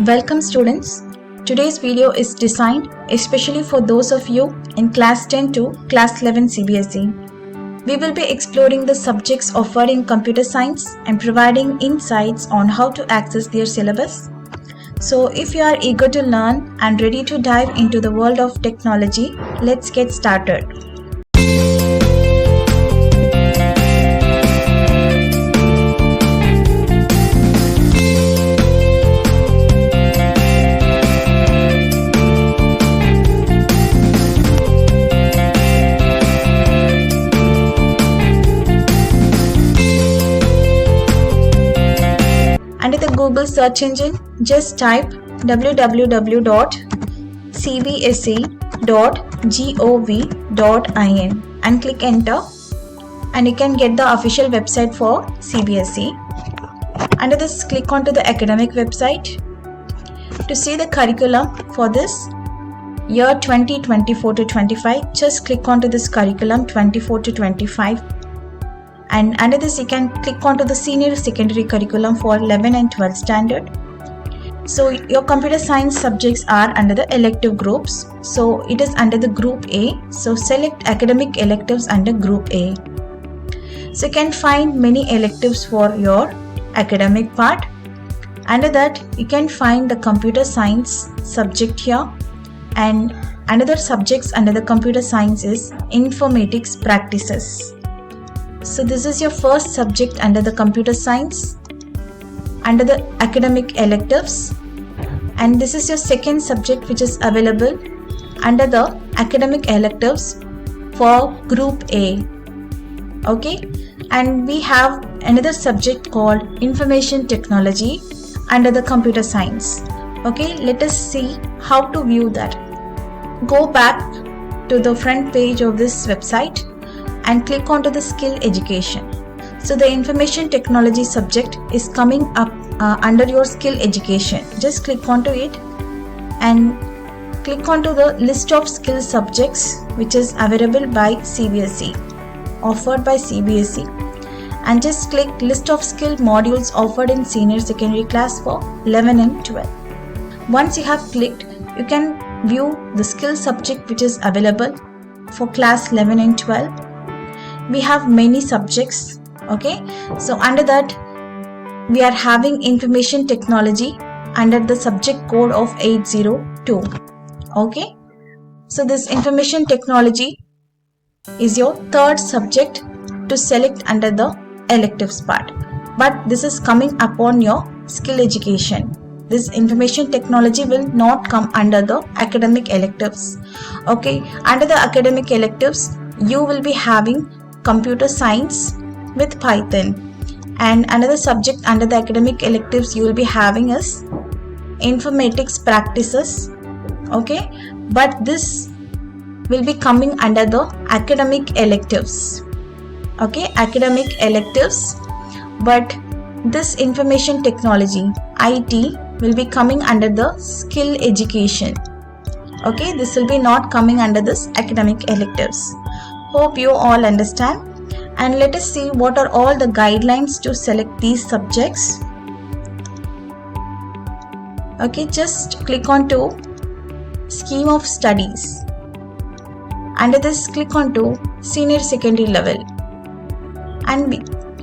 Welcome students. Today's video is designed especially for those of you in Class 10 to Class 11 CBSE. We will be exploring the subjects offered in computer science and providing insights on how to access their syllabus. So if you are eager to learn and ready to dive into the world of technology, let's get started. Under the Google search engine, just type www.cbse.gov.in and click enter, and you can get the official website for CBSE. Under this, click onto the academic website. To see the curriculum for this year 2024 to 25, just click onto this curriculum 24 to 25. And under this, you can click onto the senior secondary curriculum for 11 and 12 standard. So your computer science subjects are under the elective groups. So it is under the group A. So select academic electives under group A. So you can find many electives for your academic part. Under that, you can find the computer science subject here. And another subjects under the computer science is informatics practices. So this is your first subject under the computer science, under the academic electives, and this is your second subject which is available under the academic electives for group A. Okay, and we have another subject called information technology under the computer science. Okay, let us see how to view that. Go back to the front page of this website and click onto the skill education. So the information technology subject is coming up under your skill education. Just click onto it and click onto the list of skill subjects which is available by CBSE, offered by CBSE, and just click list of skill modules offered in senior secondary class for 11 and 12. Once you have clicked, you can view the skill subject which is available for class 11 and 12. We have many subjects. Okay, so under that we are having information technology under the subject code of 802. Okay, so this information technology is your third subject to select under the electives part, but this is coming upon your skill education. This information technology will not come under the academic electives. Okay, under the academic electives you will be having computer science with Python, and another subject under the academic electives you will be having is informatics practices. Okay, but this will be coming under the academic electives. Okay, academic electives, but this information technology IT will be coming under the skill education. Okay, this will be not coming under this academic electives. Hope you all understand, and let us see what are all the guidelines to select these subjects. Okay, just click on to scheme of studies. Under this, click on to senior secondary level, and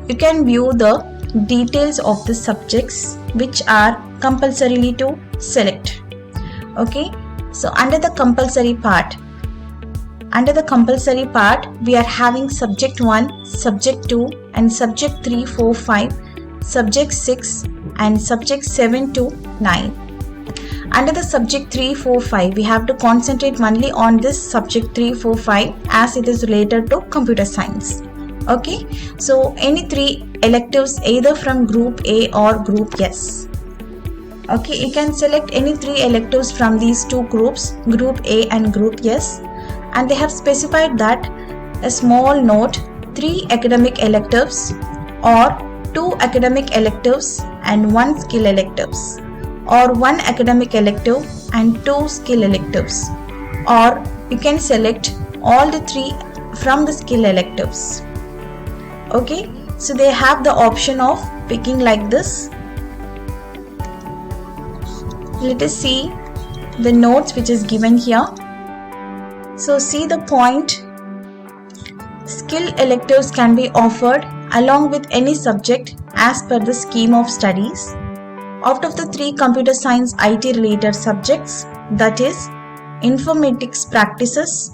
you can view the details of the subjects which are compulsorily to select. Okay, so under the compulsory part, we are having subject 1, subject 2 and subject 3, 4, 5, subject 6 and subject 7 to 9. Under the subject 3, 4, 5, we have to concentrate only on this subject 3, 4, 5 as it is related to computer science. Okay, so any 3 electives either from group A or group S. Okay, you can select any 3 electives from these two groups, group A and group S. And they have specified that a small note, 3 academic electives or 2 academic electives and 1 skill electives, or 1 academic elective and 2 skill electives, or you can select all the 3 from the skill electives. Okay, so they have the option of picking like this. let us see the notes which is given here. So see the point. Skill electives can be offered along with any subject as per the scheme of studies. Out of the 3 computer science IT related subjects, that is informatics practices,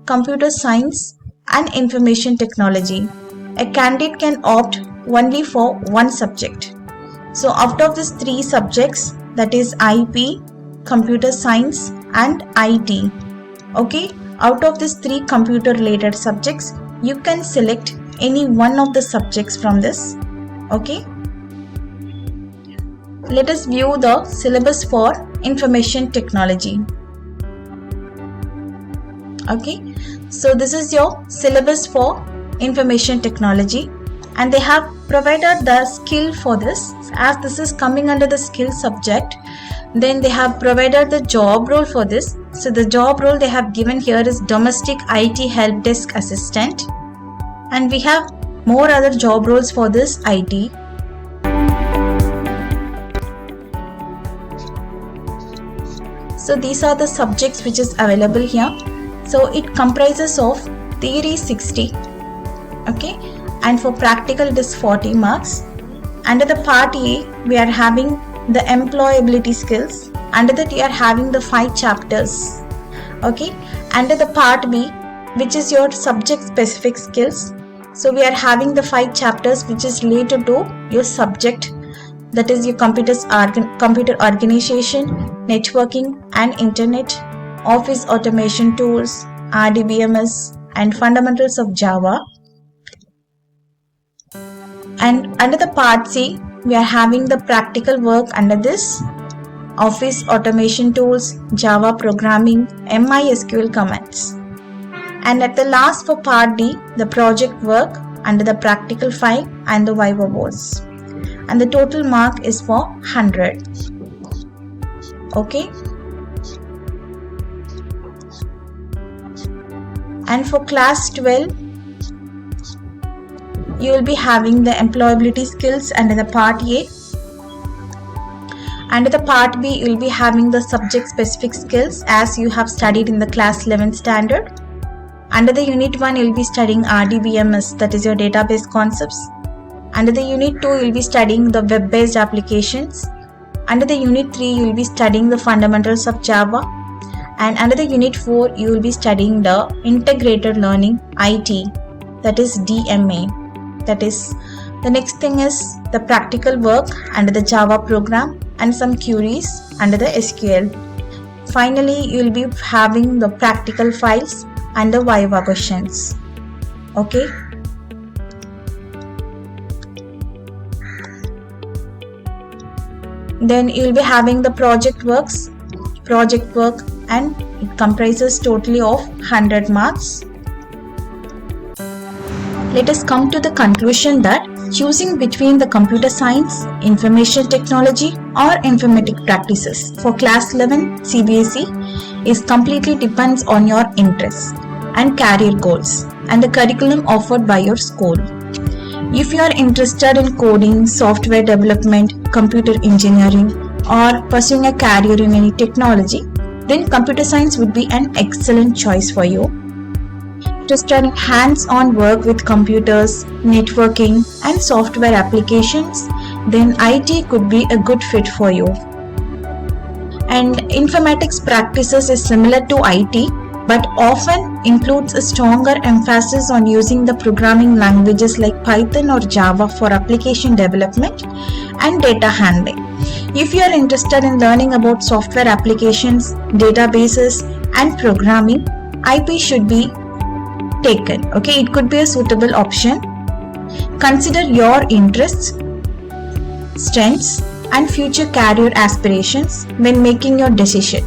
computer science and information technology, a candidate can opt only for one subject. So out of these 3 subjects, that is IP, computer science and IT, okay, out of these 3 computer related subjects, you can select any one of the subjects from this, okay. Let us view the syllabus for information technology. Okay, so this is your syllabus for information technology, and they have provided the skill for this. As this is coming under the skill subject, then they have provided the job role for this. So the job role they have given here is domestic IT help desk assistant, and we have more other job roles for this IT. So these are the subjects which is available here. So it comprises of theory 60, okay, and for practical it is 40 marks. Under the part A, we are having the employability skills. Under that you are having the 5 chapters, okay. Under the part B, which is your subject specific skills, so we are having the 5 chapters which is related to your subject, that is your computer organization, networking and internet, office automation tools, RDBMS and fundamentals of Java. And under the part C, we are having the practical work under this, office automation tools, Java programming, MySQL commands. And at the last for part D, the project work under the practical 5 and the Viva boards. And the total mark is for 100. Okay. And for class 12, you will be having the employability skills under the part A. Under the part B, you will be having the subject specific skills as you have studied in the class 11 standard. Under the unit 1, you will be studying RDBMS, that is your database concepts. Under the unit 2, you will be studying the web-based applications. Under the unit 3, you will be studying the fundamentals of Java. And under the unit 4, you will be studying the integrated learning IT, that is DMA. That is, the next thing is the practical work under the Java program and some queries under the SQL. Finally, you will be having the practical files and the Viva questions. Okay. Then you will be having the project work, and it comprises totally of 100 marks. Let us come to the conclusion that choosing between the computer science, information technology or informatic practices for class 11 CBSE is completely depends on your interests and career goals and the curriculum offered by your school. If you are interested in coding, software development, computer engineering or pursuing a career in any technology, then computer science would be an excellent choice for you. Interested in hands-on work with computers, networking and software applications, then IT could be a good fit for you. And informatics practices is similar to IT but often includes a stronger emphasis on using the programming languages like Python or Java for application development and data handling. If you are interested in learning about software applications, databases and programming, IP should be taken. Okay, it could be a suitable option. Consider your interests, strengths and future career aspirations when making your decision.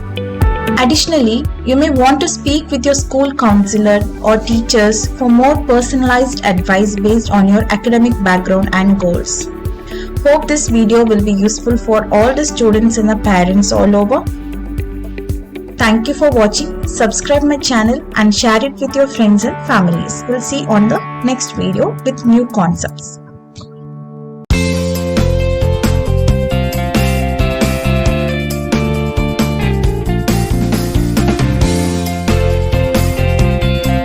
Additionally, you may want to speak with your school counselor or teachers for more personalized advice based on your academic background and goals. Hope this video will be useful for all the students and the parents all over. Thank you for watching. Subscribe my channel and share it with your friends and families. We'll see you on the next video with new concepts.